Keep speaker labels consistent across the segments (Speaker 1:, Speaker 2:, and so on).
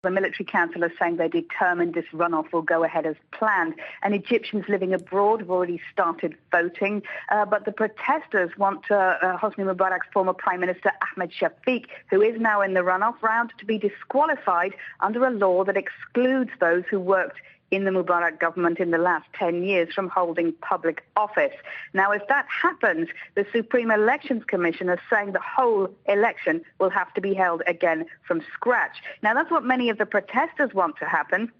Speaker 1: The military council are saying they're determined this runoff will go ahead as planned. And Egyptians living abroad have already started voting. But the protesters want Hosni Mubarak's former Prime Minister Ahmed Shafiq, who is now in the runoff round, to be disqualified under a law that excludes those who worked in the Mubarak government in the last 10 years from holding public office. Now, if that happens, the Supreme Elections Commission is saying the whole election will have to be held again from scratch. Now, that's what many of the protesters want to happen,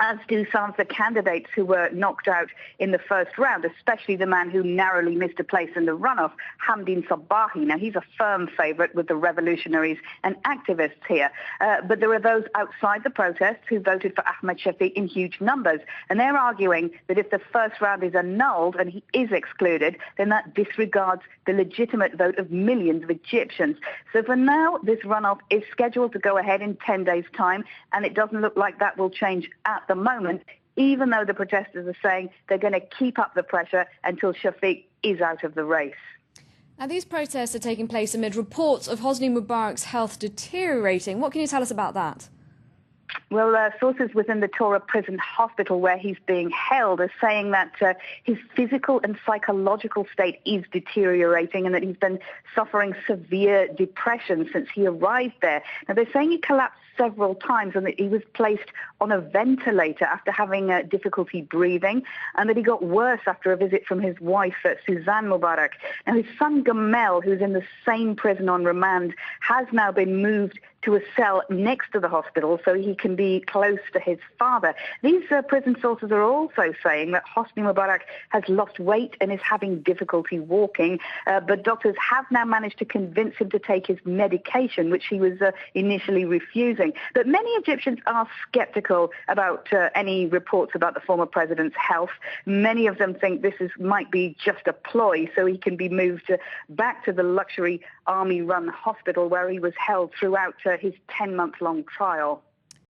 Speaker 1: as do some of the candidates who were knocked out in the first round, especially the man who narrowly missed a place in the runoff, Hamdin Sabahi. Now, he's a firm favourite with the revolutionaries and activists here. But there are those outside the protests who voted for Ahmed Shafiq in huge numbers. And they're arguing that if the first round is annulled and he is excluded, then that disregards the legitimate vote of millions of Egyptians. So for now, this runoff is scheduled to go ahead in 10 days' time, and it doesn't look like that will change at the moment, even though the protesters are saying they're going to keep up the pressure until Shafiq is out of the race.
Speaker 2: Now, these protests are taking place amid reports of Hosni Mubarak's health deteriorating. What can you tell us about that?
Speaker 1: Well, sources within the Torah prison hospital where he's being held are saying that his physical and psychological state is deteriorating and that he's been suffering severe depression since he arrived there. Now, they're saying he collapsed several times and that he was placed on a ventilator after having difficulty breathing, and that he got worse after a visit from his wife, Suzanne Mubarak. Now, his son Gamel, who's in the same prison on remand, has now been moved to a cell next to the hospital so he can be close to his father. These prison sources are also saying that Hosni Mubarak has lost weight and is having difficulty walking, but doctors have now managed to convince him to take his medication, which he was initially refusing. But many Egyptians are skeptical about any reports about the former president's health. Many of them think this might be just a ploy so he can be moved back to the luxury army-run hospital where he was held throughout his 10-month-long trial.